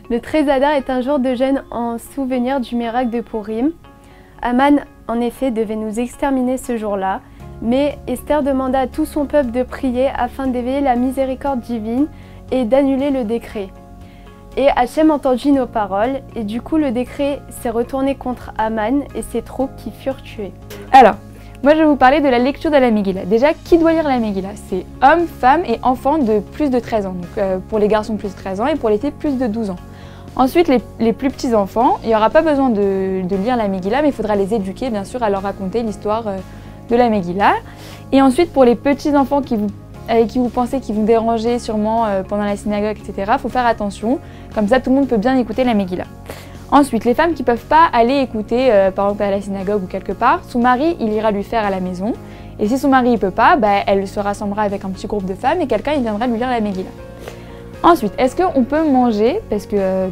Le 13 Adar est un jour de jeûne en souvenir du miracle de Purim. Aman, en effet, devait nous exterminer ce jour-là, mais Esther demanda à tout son peuple de prier afin d'éveiller la miséricorde divine et d'annuler le décret. Et Hachem entendit nos paroles, et du coup le décret s'est retourné contre Aman et ses troupes qui furent tuées. Alors, moi je vais vous parler de la lecture de la Megillah. Déjà, qui doit lire la Megillah? C'est hommes, femmes et enfants de plus de 13 ans. Donc pour les garçons plus de 13 ans et pour les filles plus de 12 ans. Ensuite, les plus petits enfants, il n'y aura pas besoin de lire la Megillah, mais il faudra les éduquer bien sûr à leur raconter l'histoire de la Megillah. Et ensuite, pour les petits enfants avec qui vous pensez qu'ils vont déranger sûrement pendant la synagogue, etc., il faut faire attention. Comme ça, tout le monde peut bien écouter la Megillah. Ensuite, les femmes qui ne peuvent pas aller écouter, par exemple à la synagogue ou quelque part, son mari, il ira lui faire à la maison. Et si son mari ne peut pas, elle se rassemblera avec un petit groupe de femmes et quelqu'un il viendra lui lire la Megillah. Ensuite, est-ce qu'on peut manger, parce que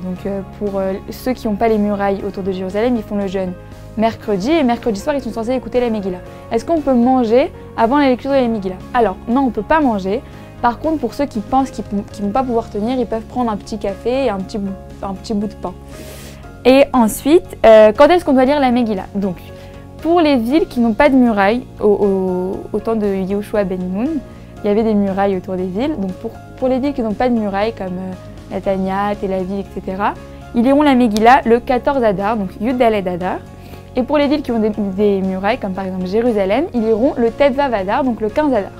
pour ceux qui n'ont pas les murailles autour de Jérusalem, ils font le jeûne mercredi, et mercredi soir, ils sont censés écouter la Megillah. Est-ce qu'on peut manger avant la lecture de la Megillah? Alors, non, on ne peut pas manger. Par contre, pour ceux qui pensent qu'ils ne vont pas pouvoir tenir, ils peuvent prendre un petit café et un petit bout de pain. Et ensuite, quand est-ce qu'on doit lire la Megillah? Donc, pour les villes qui n'ont pas de murailles, au temps de Yehoshua ben Nun, il y avait des murailles autour des villes. Donc, pour les villes qui n'ont pas de murailles, comme Netanya, Tel Aviv, etc., ils liront la Megillah le 14 Adar, donc Yud Daled Adar. Et pour les villes qui ont des murailles, comme par exemple Jérusalem, ils liront le Tetvav Adar, donc le 15 Adar.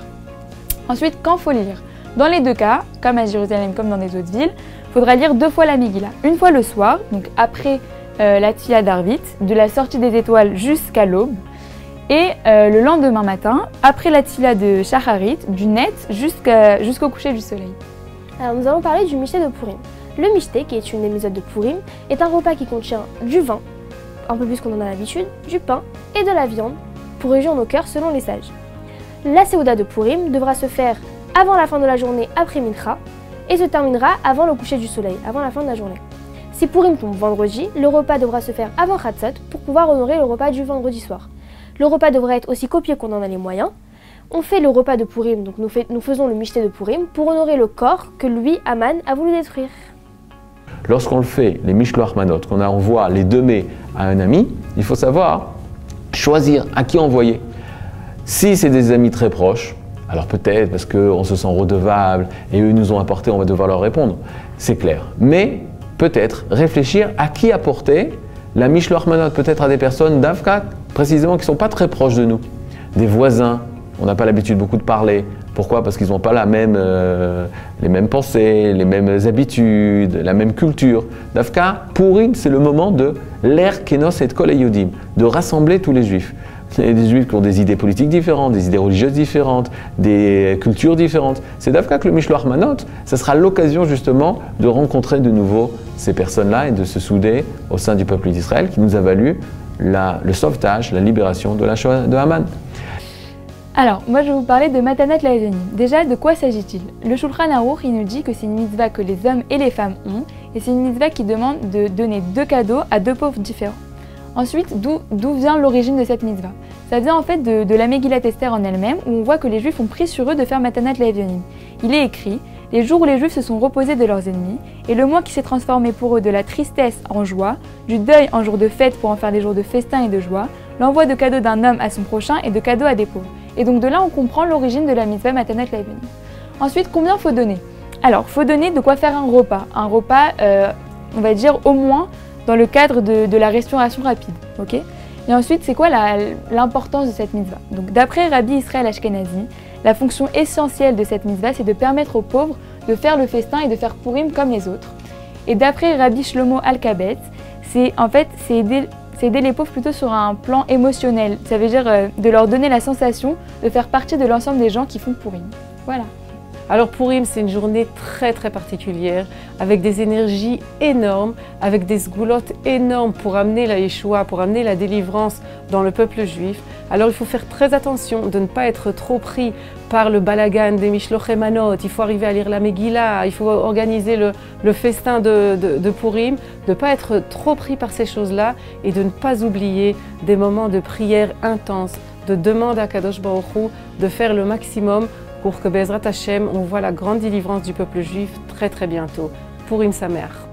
Ensuite, quand faut lire? Dans les deux cas, comme à Jérusalem comme dans les autres villes, il faudra lire 2 fois la Megillah. Une fois le soir, donc après la Tfila d'Arvit, de la sortie des étoiles jusqu'à l'aube, et le lendemain matin, après la Tfila de Shacharit, du Net jusqu'au coucher du soleil. Alors nous allons parler du Michté de Purim. Le Michté, qui est une des méthodes de Purim, est un repas qui contient du vin, un peu plus qu'on en a l'habitude, du pain et de la viande, pour réjouir nos cœurs selon les sages. La Séouda de Purim devra se faire avant la fin de la journée après Mincha et se terminera avant le coucher du soleil, avant la fin de la journée. Si Purim tombe vendredi, le repas devra se faire avant Chatzot pour pouvoir honorer le repas du vendredi soir. Le repas devrait être aussi copieux qu'on en a les moyens. On fait le repas de Purim, donc nous faisons le Michté de Purim pour honorer le corps que lui, Aman, a voulu détruire. Lorsqu'on le fait, les Mishloach Manot, qu'on envoie les 2 mets à un ami, il faut savoir choisir à qui envoyer. Si c'est des amis très proches, alors peut-être parce qu'on se sent redevable et eux nous ont apporté, on va devoir leur répondre, c'est clair. Mais peut-être réfléchir à qui apporter la Mishloach Manot, peut-être à des personnes d'Avka, précisément qui ne sont pas très proches de nous, des voisins, on n'a pas l'habitude beaucoup de parler. Pourquoi? Parce qu'ils n'ont pas les mêmes pensées, les mêmes habitudes, la même culture. D'Avka, Purim, c'est le moment de l'Er Kenos et Kol Yehudim, de rassembler tous les Juifs. Il y a des Juifs qui ont des idées politiques différentes, des idées religieuses différentes, des cultures différentes. C'est d'Avka que le Mishloach Manot, ça sera l'occasion justement de rencontrer de nouveau ces personnes-là et de se souder au sein du peuple d'Israël qui nous a valu le sauvetage, la libération de la Shoah de Haman. Alors, moi je vais vous parler de Matanat Laevenim. Déjà, de quoi s'agit-il? Le Shulchan Aruch, il nous dit que c'est une mitzvah que les hommes et les femmes ont, et c'est une mitzvah qui demande de donner 2 cadeaux à 2 pauvres différents. Ensuite, d'où vient l'origine de cette mitzvah? Ça vient en fait de la Megillat Esther en elle-même, où on voit que les Juifs ont pris sur eux de faire Matanat Laevenim. Il est écrit: les jours où les Juifs se sont reposés de leurs ennemis, et le mois qui s'est transformé pour eux de la tristesse en joie, du deuil en jour de fête pour en faire des jours de festin et de joie, l'envoi de cadeaux d'un homme à son prochain et de cadeaux à des pauvres. Et donc de là, on comprend l'origine de la mitzvah Matanat Laevenim. Ensuite, combien faut donner? Alors, faut donner de quoi faire un repas. Un repas, on va dire au moins dans le cadre de la restauration rapide. Ok? Et ensuite, c'est quoi l'importance de cette mitzvah? Donc, d'après Rabbi Israël Ashkenazi, la fonction essentielle de cette mitzvah, c'est de permettre aux pauvres de faire le festin et de faire Purim comme les autres. Et d'après Rabbi Shlomo Alkabetz, c'est aider les pauvres plutôt sur un plan émotionnel. Ça veut dire de leur donner la sensation de faire partie de l'ensemble des gens qui font Purim. Voilà. Alors Purim, c'est une journée très particulière, avec des énergies énormes, avec des sgoulottes énormes pour amener la Yeshua, pour amener la délivrance dans le peuple juif. Alors il faut faire très attention de ne pas être trop pris par le balagan des Mishlochei Manot, il faut arriver à lire la Megillah, il faut organiser le festin de Purim, de ne pas être trop pris par ces choses-là et de ne pas oublier des moments de prière intense, de demande à Kadosh Baruch Hu de faire le maximum pour que Bezrat Hashem, on voit la grande délivrance du peuple juif très bientôt. Purim Sameach.